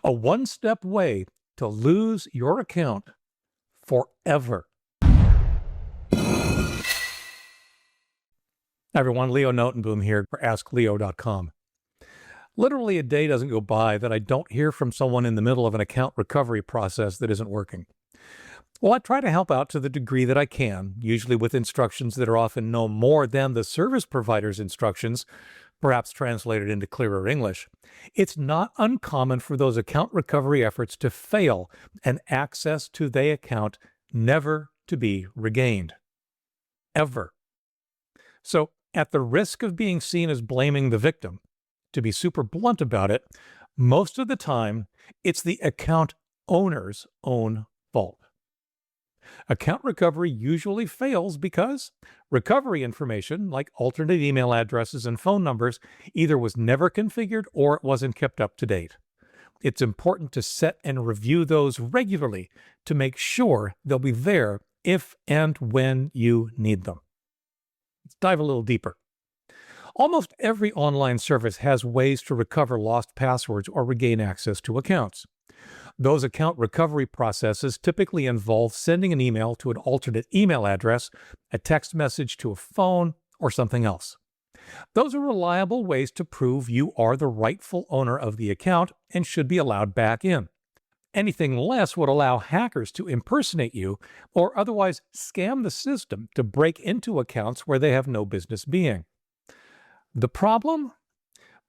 A one-step way to lose your account forever. Hi everyone, Leo Notenboom here for askleo.com. Literally a day doesn't go by that I don't hear from someone in the middle of an account recovery process that isn't working. Well, I try to help out to the degree that I can, usually with instructions that are often no more than the service provider's instructions, perhaps translated into clearer English. It's not uncommon for those account recovery efforts to fail and access to the account never to be regained. Ever. So, at the risk of being seen as blaming the victim, to be super blunt about it, most of the time, it's the account owner's own fault. Account recovery usually fails because recovery information, like alternate email addresses and phone numbers, either was never configured or it wasn't kept up to date. It's important to set and review those regularly to make sure they'll be there if and when you need them. Let's dive a little deeper. Almost every online service has ways to recover lost passwords or regain access to accounts. Those account recovery processes typically involve sending an email to an alternate email address, a text message to a phone, or something else. Those are reliable ways to prove you are the rightful owner of the account and should be allowed back in. Anything less would allow hackers to impersonate you or otherwise scam the system to break into accounts where they have no business being. The problem?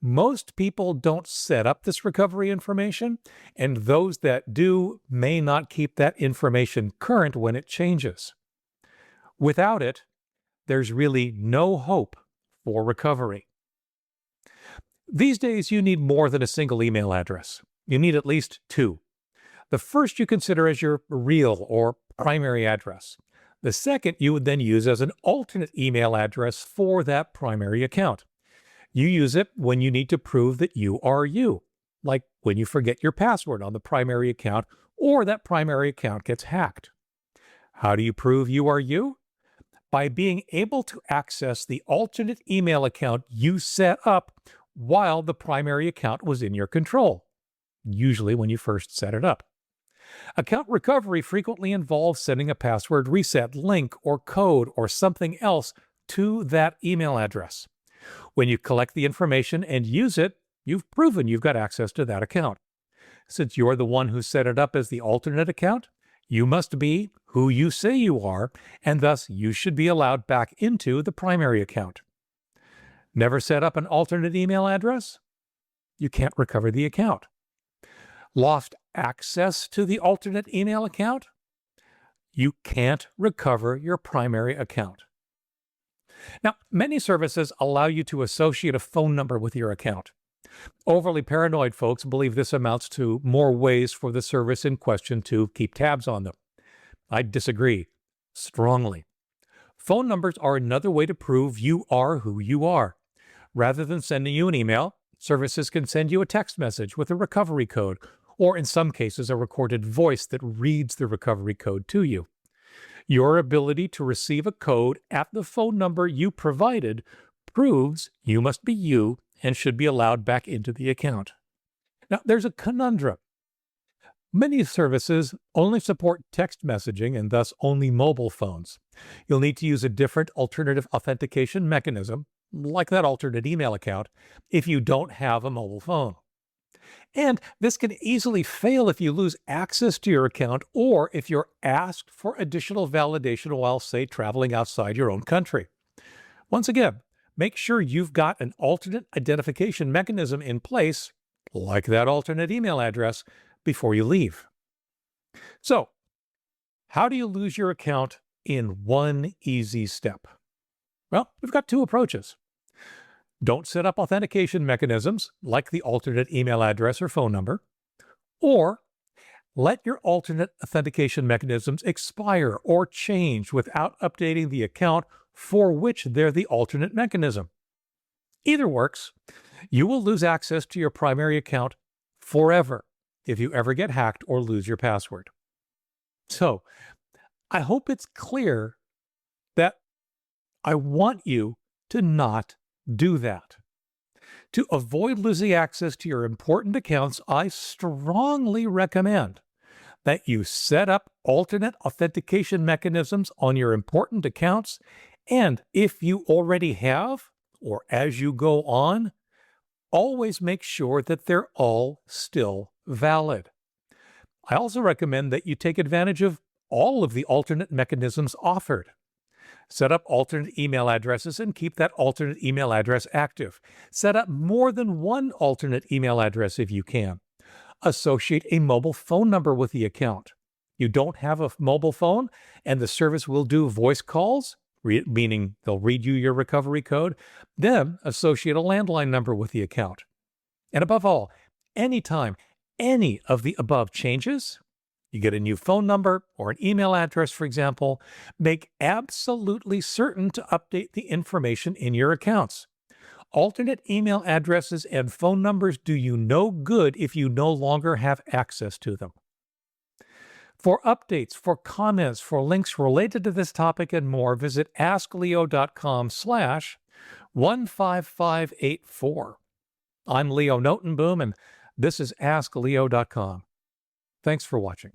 Most people don't set up this recovery information, and those that do may not keep that information current when it changes. Without it, there's really no hope for recovery. These days, you need more than a single email address. You need at least two. The first you consider as your real or primary address. The second you would then use as an alternate email address for that primary account. You use it when you need to prove that you are you, like when you forget your password on the primary account or that primary account gets hacked. How do you prove you are you? By being able to access the alternate email account you set up while the primary account was in your control, usually when you first set it up. Account recovery frequently involves sending a password reset link or code or something else to that email address. When you collect the information and use it, you've proven you've got access to that account. Since you're the one who set it up as the alternate account, you must be who you say you are, and thus you should be allowed back into the primary account. Never set up an alternate email address? You can't recover the account. Lost access to the alternate email account? You can't recover your primary account. Now, many services allow you to associate a phone number with your account. Overly paranoid folks believe this amounts to more ways for the service in question to keep tabs on them. I disagree strongly. Phone numbers are another way to prove you are who you are. Rather than sending you an email, services can send you a text message with a recovery code, or in some cases, a recorded voice that reads the recovery code to you. Your ability to receive a code at the phone number you provided proves you must be you and should be allowed back into the account. Now, there's a conundrum. Many services only support text messaging and thus only mobile phones. You'll need to use a different alternative authentication mechanism, like that alternate email account, if you don't have a mobile phone. And this can easily fail if you lose access to your account or if you're asked for additional validation while, say, traveling outside your own country. Once again, make sure you've got an alternate identification mechanism in place, like that alternate email address, before you leave. So, how do you lose your account in one easy step? Well, we've got two approaches. Don't set up authentication mechanisms like the alternate email address or phone number, or let your alternate authentication mechanisms expire or change without updating the account for which they're the alternate mechanism. Either works. You will lose access to your primary account forever if you ever get hacked or lose your password. So, I hope it's clear that I want you to not do that. To avoid losing access to your important accounts, I strongly recommend that you set up alternate authentication mechanisms on your important accounts, and if you already have, or as you go on, always make sure that they're all still valid. I also recommend that you take advantage of all of the alternate mechanisms offered. Set up alternate email addresses and keep that alternate email address active. Set up more than one alternate email address if you can. Associate a mobile phone number with the account. You don't have a mobile phone and the service will do voice calls, meaning they'll read you your recovery code, then associate a landline number with the account. And above all, anytime any of the above changes, you get a new phone number or an email address, for example, make absolutely certain to update the information in your accounts. Alternate email addresses and phone numbers do you no good if you no longer have access to them. For updates, for comments, for links related to this topic and more, visit askleo.com/15584. I'm Leo Notenboom, and this is askleo.com. Thanks for watching.